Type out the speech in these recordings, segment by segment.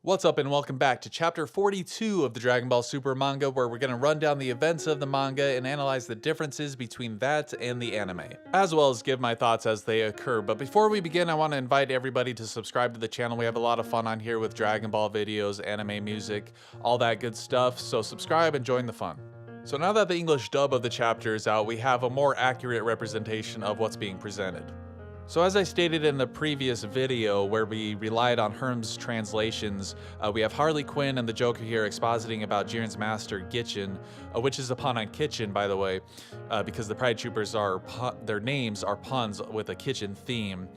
What's up and welcome back to chapter 42 of the Dragon Ball Super manga, where we're going to run down the events of the manga and analyze the differences between that and the anime, as well as give my thoughts as they occur. But before we begin, I want to invite everybody to subscribe to the channel. We have a lot of fun on here with Dragon Ball videos, anime music, all that good stuff, so subscribe and join the fun. So now that the English dub of the chapter is out, we have a more accurate representation of what's being presented. So as I stated in the previous video where we relied on Herm's translations, we have Harley Quinn and the Joker here expositing about Jiren's master Gitchin, which is a pun on kitchen, by the way, because the Pride Troopers their names are puns with a kitchen theme.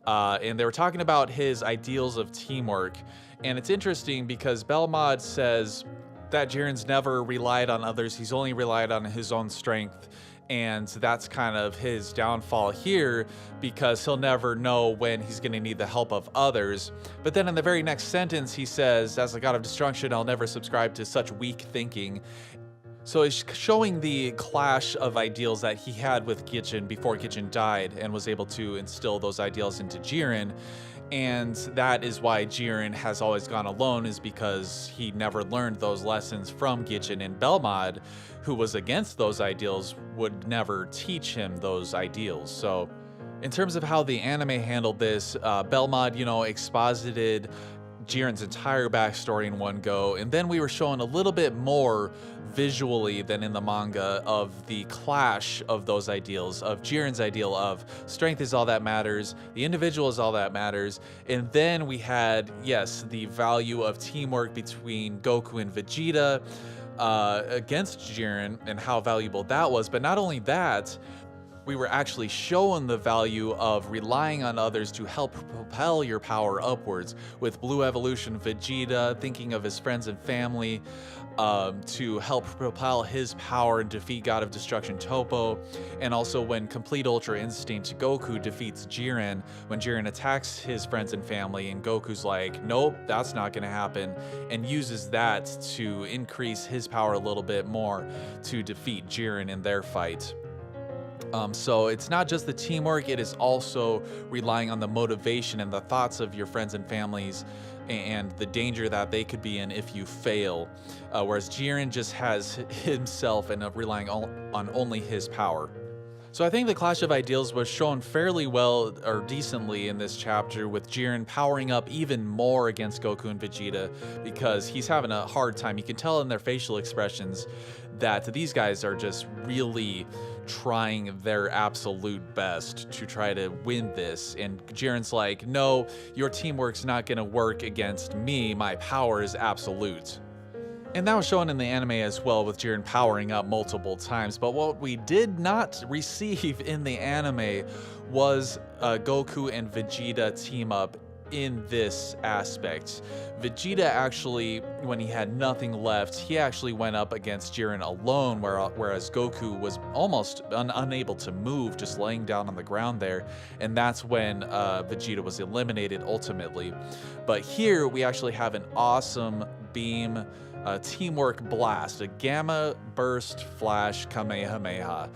And they were talking about his ideals of teamwork. And it's interesting because Belmod says that Jiren's never relied on others, he's only relied on his own strength. And that's kind of his downfall here because he'll never know when he's going to need the help of others. But then in the very next sentence, he says, as a god of destruction, I'll never subscribe to such weak thinking. So he's showing the clash of ideals that he had with Gitchin before Gitchin died and was able to instill those ideals into Jiren. And that is why Jiren has always gone alone, is because he never learned those lessons from Gitchin, and Belmod, who was against those ideals, would never teach him those ideals. So in terms of how the anime handled this, Belmod, exposited Jiren's entire backstory in one go, and then we were shown a little bit more visually than in the manga of the clash of those ideals, of Jiren's ideal of strength is all that matters, the individual is all that matters, and then we had, yes, the value of teamwork between Goku and Vegeta against Jiren and how valuable that was. But not only that, we were actually shown the value of relying on others to help propel your power upwards, with Blue Evolution Vegeta thinking of his friends and family to help propel his power and defeat God of Destruction Toppo, and also when Complete Ultra Instinct Goku defeats Jiren, when Jiren attacks his friends and family and Goku's like, nope, that's not gonna happen, and uses that to increase his power a little bit more to defeat Jiren in their fight. So it's not just the teamwork, it is also relying on the motivation and the thoughts of your friends and families and the danger that they could be in if you fail. Whereas Jiren just has himself and relying on only his power. So I think the clash of ideals was shown fairly well or decently in this chapter, with Jiren powering up even more against Goku and Vegeta because he's having a hard time. You can tell in their facial expressions that these guys are just really trying their absolute best to try to win this. And Jiren's like, no, your teamwork's not gonna work against me. My power is absolute. And that was shown in the anime as well, with Jiren powering up multiple times. But what we did not receive in the anime was Goku and Vegeta team up in this aspect. Vegeta actually, when he had nothing left, he actually went up against Jiren alone, whereas Goku was almost unable to move, just laying down on the ground there. And that's when Vegeta was eliminated ultimately. But here we actually have an awesome beam teamwork blast, a gamma burst flash kamehameha.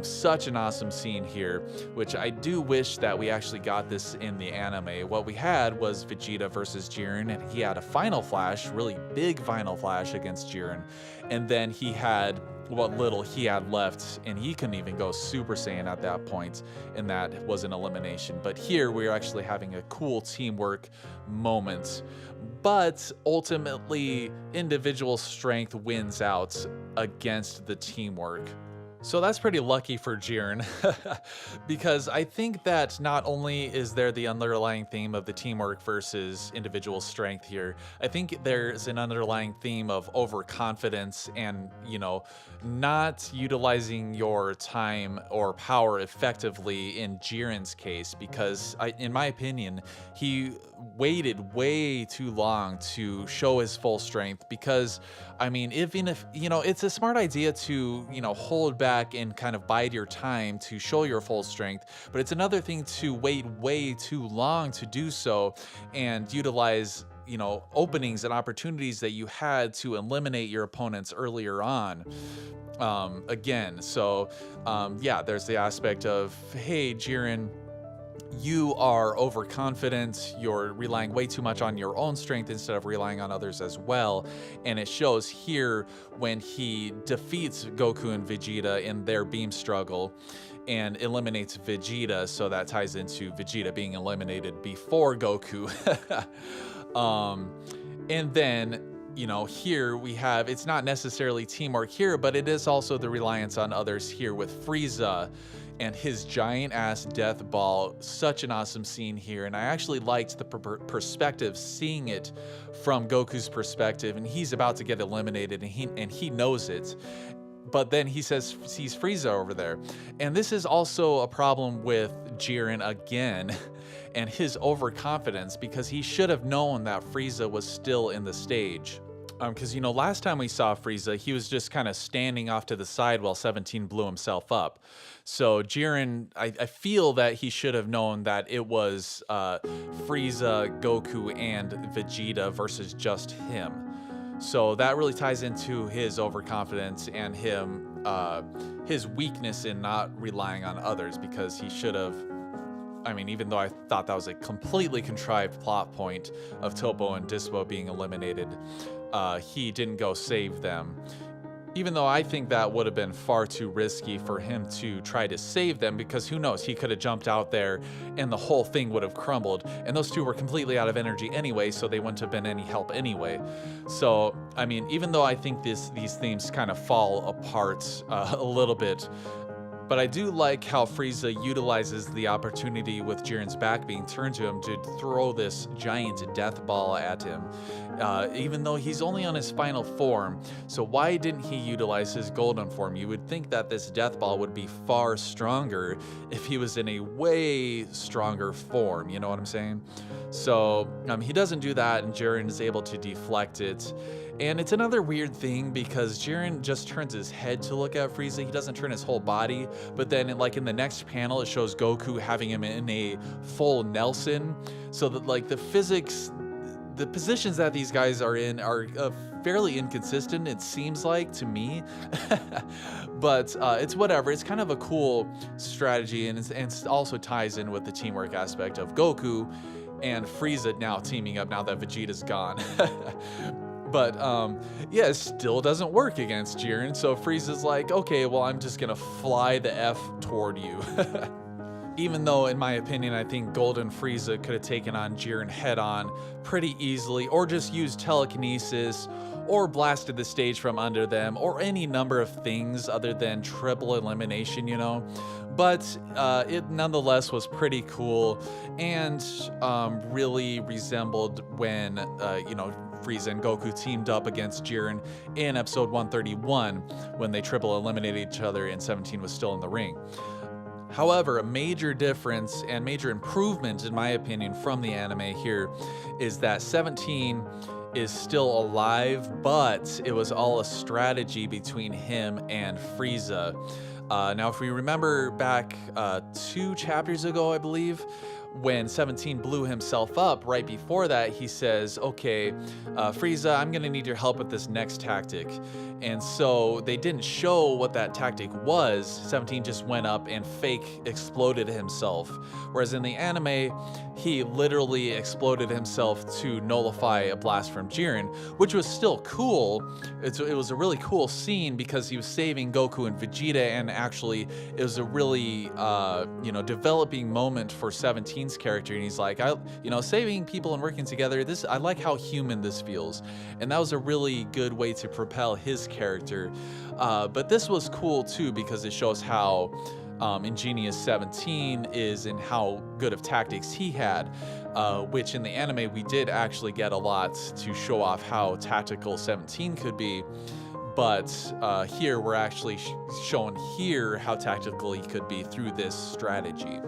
Such an awesome scene here, which I do wish that we actually got this in the anime. What we had was Vegeta versus Jiren, and he had a final flash, really big final flash against Jiren, and then he had what little he had left, and he couldn't even go Super Saiyan at that point, and that was an elimination. But here we're actually having a cool teamwork moment, but ultimately individual strength wins out against the teamwork. So that's pretty lucky for Jiren, because I think that not only is there the underlying theme of the teamwork versus individual strength here, I think there's an underlying theme of overconfidence and, not utilizing your time or power effectively in Jiren's case, because in my opinion, he waited way too long to show his full strength. Because even if it's a smart idea to hold back and kind of bide your time to show your full strength, but it's another thing to wait way too long to do so and utilize openings and opportunities that you had to eliminate your opponents earlier on. Again, so yeah, there's the aspect of, hey, Jiren, you are overconfident, you're relying way too much on your own strength instead of relying on others as well. And it shows here when he defeats Goku and Vegeta in their beam struggle and eliminates Vegeta, so that ties into Vegeta being eliminated before Goku. And then, you know, here we have, it's not necessarily teamwork here, but it is also the reliance on others here with Frieza and his giant ass death ball. Such an awesome scene here. And I actually liked the perspective, seeing it from Goku's perspective, and he's about to get eliminated and he knows it. But then he sees Frieza over there. And this is also a problem with Jiren again and his overconfidence, because he should have known that Frieza was still in the stage. Because, you know, last time we saw Frieza, he was just kind of standing off to the side while 17 blew himself up. So Jiren, I feel that he should have known that it was Frieza, Goku, and Vegeta versus just him. So that really ties into his overconfidence and his weakness in not relying on others, because he should have, I mean, even though I thought that was a completely contrived plot point of Topo and Dispo being eliminated, he didn't go save them. Even though I think that would have been far too risky for him to try to save them, because who knows, he could have jumped out there and the whole thing would have crumbled. And those two were completely out of energy anyway, so they wouldn't have been any help anyway. So, I mean, even though I think these themes kind of fall apart a little bit, but I do like how Frieza utilizes the opportunity with Jiren's back being turned to him to throw this giant death ball at him, even though he's only on his final form. So why didn't he utilize his golden form? You would think that this death ball would be far stronger if he was in a way stronger form, you know what I'm saying? So he doesn't do that, and Jiren is able to deflect it. And it's another weird thing, because Jiren just turns his head to look at Frieza. He doesn't turn his whole body. But then, like, in the next panel, it shows Goku having him in a full Nelson. So that, like, the physics, the positions that these guys are in are fairly inconsistent, it seems like, to me. But it's whatever. It's kind of a cool strategy, and it also ties in with the teamwork aspect of Goku and Frieza now teaming up now that Vegeta's gone. But yeah, it still doesn't work against Jiren. So Frieza's like, okay, well, I'm just gonna fly the F toward you. Even though, in my opinion, I think Golden Frieza could have taken on Jiren head on pretty easily, or just used telekinesis, or blasted the stage from under them, or any number of things other than triple elimination, you know. But it nonetheless was pretty cool, and really resembled when, you know, Frieza and Goku teamed up against Jiren in episode 131 when they triple eliminated each other and 17 was still in the ring. However, a major difference and major improvement, in my opinion, from the anime here is that 17 is still alive, but it was all a strategy between him and Frieza. Now, if we remember back 2 chapters ago, I believe, when 17 blew himself up, right before that, he says, okay, Frieza, I'm gonna need your help with this next tactic. And so they didn't show what that tactic was. 17 just went up and fake exploded himself. Whereas in the anime, he literally exploded himself to nullify a blast from Jiren, which was still cool. It was a really cool scene because he was saving Goku and Vegeta, and actually it was a really, you know, developing moment for 17's character. And he's like, you know, saving people and working together, I like how human this feels. And that was a really good way to propel his character. But this was cool too, because it shows how ingenious 17 is and how good of tactics he had, which in the anime we did actually get a lot to show off how tactical 17 could be. But here we're actually shown here how tactical he could be through this strategy.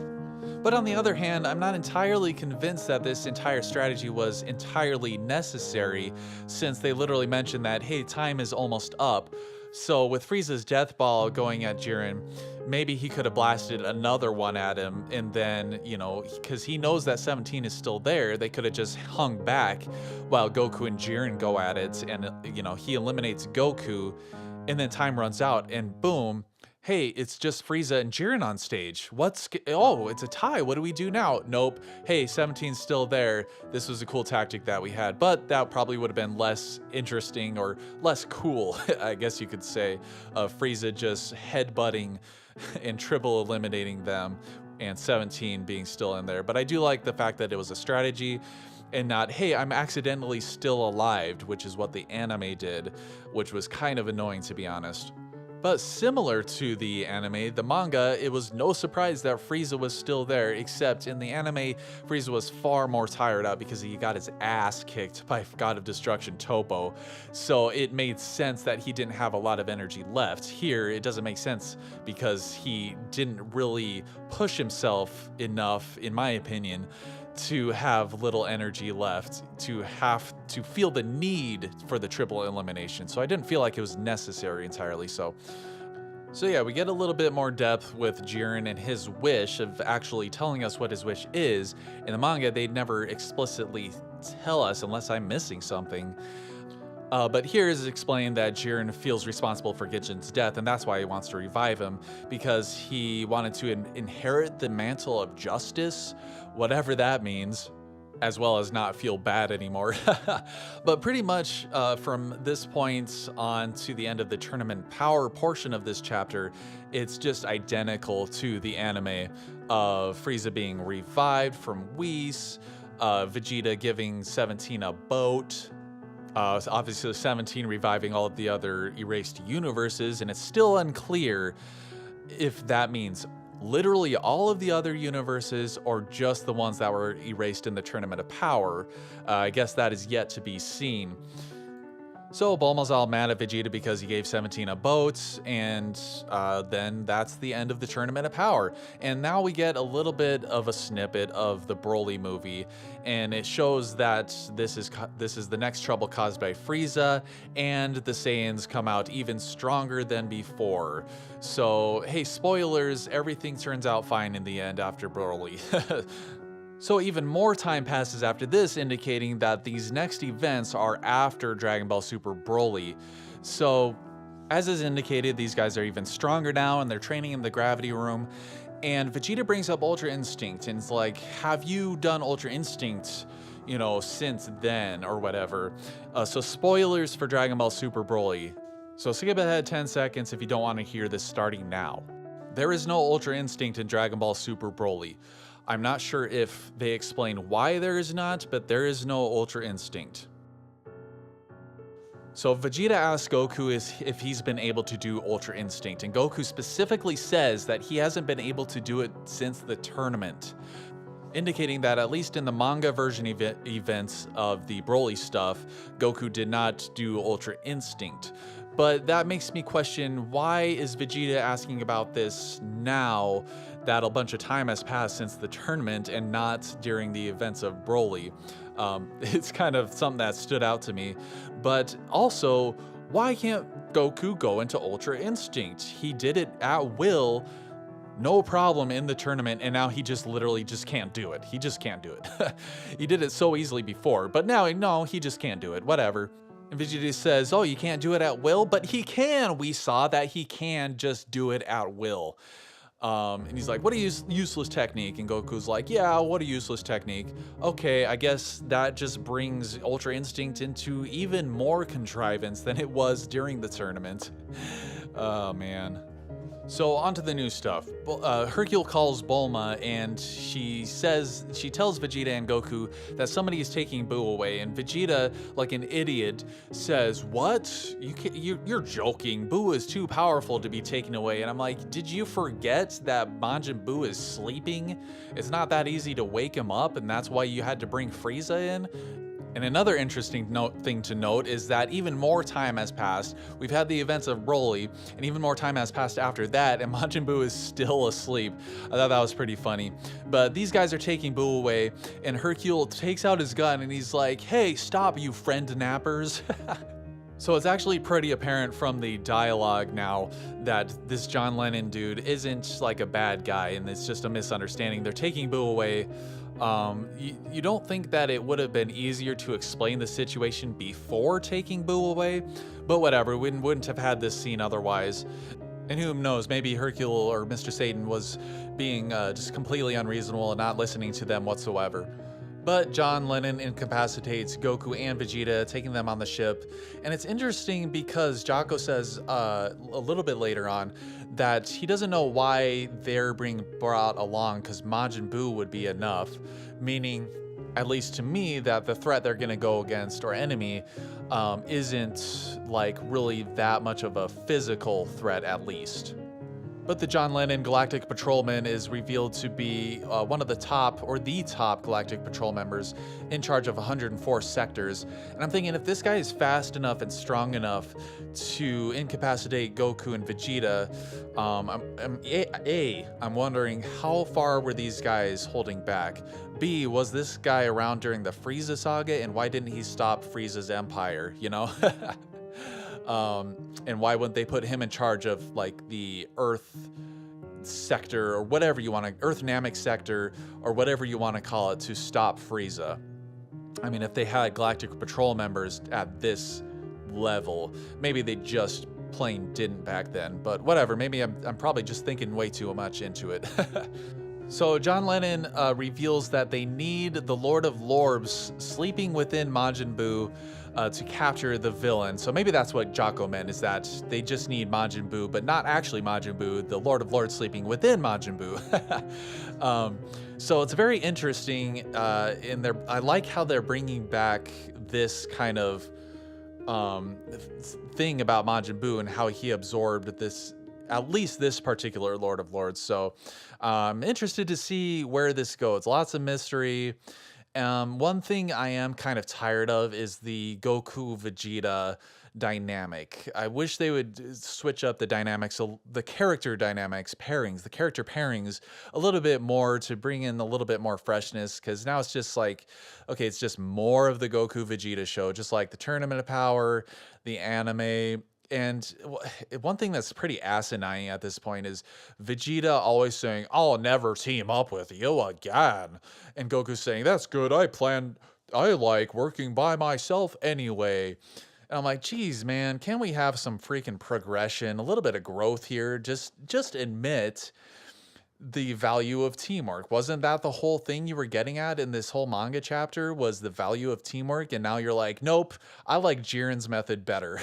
But on the other hand, I'm not entirely convinced that this entire strategy was entirely necessary, since they literally mentioned that, hey, time is almost up. So with Frieza's death ball going at Jiren, maybe he could have blasted another one at him, and then, you know, because he knows that 17 is still there, they could have just hung back while Goku and Jiren go at it, and, you know, he eliminates Goku, and then time runs out, and boom, Hey, it's just Frieza and Jiren on stage. Oh, it's a tie. What do we do now? Nope. Hey, 17's still there. This was a cool tactic that we had, but that probably would have been less interesting or less cool, I guess you could say, Frieza just headbutting and triple eliminating them and 17 being still in there. But I do like the fact that it was a strategy and not, hey, I'm accidentally still alive, which is what the anime did, which was kind of annoying, to be honest. But similar to the anime, the manga, it was no surprise that Frieza was still there, except in the anime, Frieza was far more tired out because he got his ass kicked by God of Destruction Toppo. So it made sense that he didn't have a lot of energy left. Here, it doesn't make sense because he didn't really push himself enough, in my opinion, to have little energy left, to have to feel the need for the triple elimination. So I didn't feel like it was necessary entirely. So yeah, we get a little bit more depth with Jiren and his wish of actually telling us what his wish is. In the manga, they'd never explicitly tell us unless I'm missing something. But here is explained that Jiren feels responsible for Gijin's death, and that's why he wants to revive him, because he wanted to inherit the mantle of justice, whatever that means, as well as not feel bad anymore. But pretty much from this point on to the end of the tournament power portion of this chapter, it's just identical to the anime of Frieza being revived from Whis, Vegeta giving 17 a boat, obviously 17 reviving all of the other erased universes, and it's still unclear if that means literally all of the other universes or just the ones that were erased in the Tournament of Power. I guess that is yet to be seen. So Bulma's all mad at Vegeta because he gave 17 a boat, and then that's the end of the Tournament of Power. And now we get a little bit of a snippet of the Broly movie, and it shows that this is the next trouble caused by Frieza, and the Saiyans come out even stronger than before. So hey, spoilers, everything turns out fine in the end after Broly. So even more time passes after this, indicating that these next events are after Dragon Ball Super Broly. So, as is indicated, these guys are even stronger now, and they're training in the Gravity Room. And Vegeta brings up Ultra Instinct, and it's like, have you done Ultra Instinct, since then, or whatever? So spoilers for Dragon Ball Super Broly. So skip ahead 10 seconds if you don't want to hear this starting now. There is no Ultra Instinct in Dragon Ball Super Broly. I'm not sure if they explain why there is not, but there is no Ultra Instinct. So Vegeta asks Goku if he's been able to do Ultra Instinct, and Goku specifically says that he hasn't been able to do it since the tournament, indicating that at least in the manga version events of the Broly stuff, Goku did not do Ultra Instinct. But that makes me question, why is Vegeta asking about this now that a bunch of time has passed since the tournament and not during the events of Broly? It's kind of something that stood out to me. But also, why can't Goku go into Ultra Instinct? He did it at will, no problem in the tournament, and now he just literally just can't do it. He just can't do it. He did it so easily before, but now, no, he just can't do it. Whatever. And Vegeta says, oh, you can't do it at will? But he can. We saw that he can just do it at will. And he's like, what a useless technique. And Goku's like, yeah, what a useless technique. Okay, I guess that just brings Ultra Instinct into even more contrivance than it was during the tournament. Oh, man. So on to the new stuff. Hercule calls Bulma, and she tells Vegeta and Goku that somebody is taking Buu away, and Vegeta, like an idiot, says, what? You're joking. Buu is too powerful to be taken away. And I'm like, did you forget that Majin Buu is sleeping? It's not that easy to wake him up, and that's why you had to bring Frieza in? And another interesting thing to note is that even more time has passed. We've had the events of Broly, and even more time has passed after that, and Majin Buu is still asleep. I thought that was pretty funny. But these guys are taking Buu away, and Hercule takes out his gun, and he's like, hey, stop, you friend nappers. So it's actually pretty apparent from the dialogue now that this John Lennon dude isn't like a bad guy, and it's just a misunderstanding. They're taking Buu away. You don't think that it would have been easier to explain the situation before taking Buu away? But whatever, we wouldn't have had this scene otherwise. And who knows, maybe Hercule or Mr. Satan was being just completely unreasonable and not listening to them whatsoever. But John Lennon incapacitates Goku and Vegeta, taking them on the ship. And it's interesting because Jocko says a little bit later on that he doesn't know why they're being brought along, because Majin Buu would be enough, meaning, at least to me, that the threat they're going to go against, or enemy, isn't like really that much of a physical threat, at least. But the John Lennon Galactic Patrolman is revealed to be one of the top, or the top Galactic Patrol members in charge of 104 sectors. And I'm thinking, if this guy is fast enough and strong enough to incapacitate Goku and Vegeta, I'm wondering, how far were these guys holding back? B, was this guy around during the Frieza saga, and why didn't he stop Frieza's empire, you know? And why wouldn't they put him in charge of like the Earth sector, or whatever you want to, Earth Namek sector, or whatever you want to call it, to stop Frieza? I mean, if they had Galactic Patrol members at this level, maybe they just plain didn't back then, but whatever, maybe I'm probably just thinking way too much into it. So John Lennon reveals that they need the Lord of Lorbs sleeping within Majin Buu to capture the villain. So maybe that's what Jocko meant, is that they just need Majin Buu, but not actually Majin Buu, the Lord of Lords sleeping within Majin Buu. So it's very interesting I like how they're bringing back this kind of thing about Majin Buu and how he absorbed this, at least this particular Lord of Lords. So I'm interested to see where this goes. Lots of mystery. One thing I am kind of tired of is the Goku Vegeta dynamic. I wish they would switch up the dynamics, the character dynamics, pairings, the character pairings a little bit more, to bring in a little bit more freshness, because now it's just like, okay, it's just more of the Goku Vegeta show, just like the Tournament of Power, the anime. And one thing that's pretty asinine at this point is Vegeta always saying, "I'll never team up with you again." And Goku saying, "That's good. I like working by myself anyway." And I'm like, geez, man, can we have some freaking progression, a little bit of growth here? Just admit the value of teamwork. Wasn't that the whole thing you were getting at in this whole manga chapter, was the value of teamwork? And now you're like, nope, I like Jiren's method better.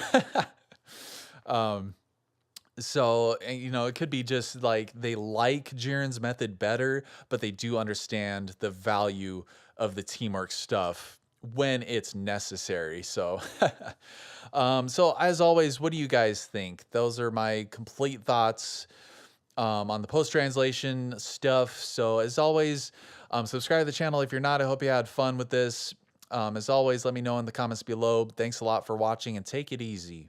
So, you know, it could be just like they like Jiren's method better, but they do understand the value of the teamwork stuff when it's necessary. So, so as always, what do you guys think? Those are my complete thoughts on the post-translation stuff. So as always, subscribe to the channel if you're not. I hope you had fun with this. As always, let me know in the comments below. Thanks a lot for watching, and take it easy.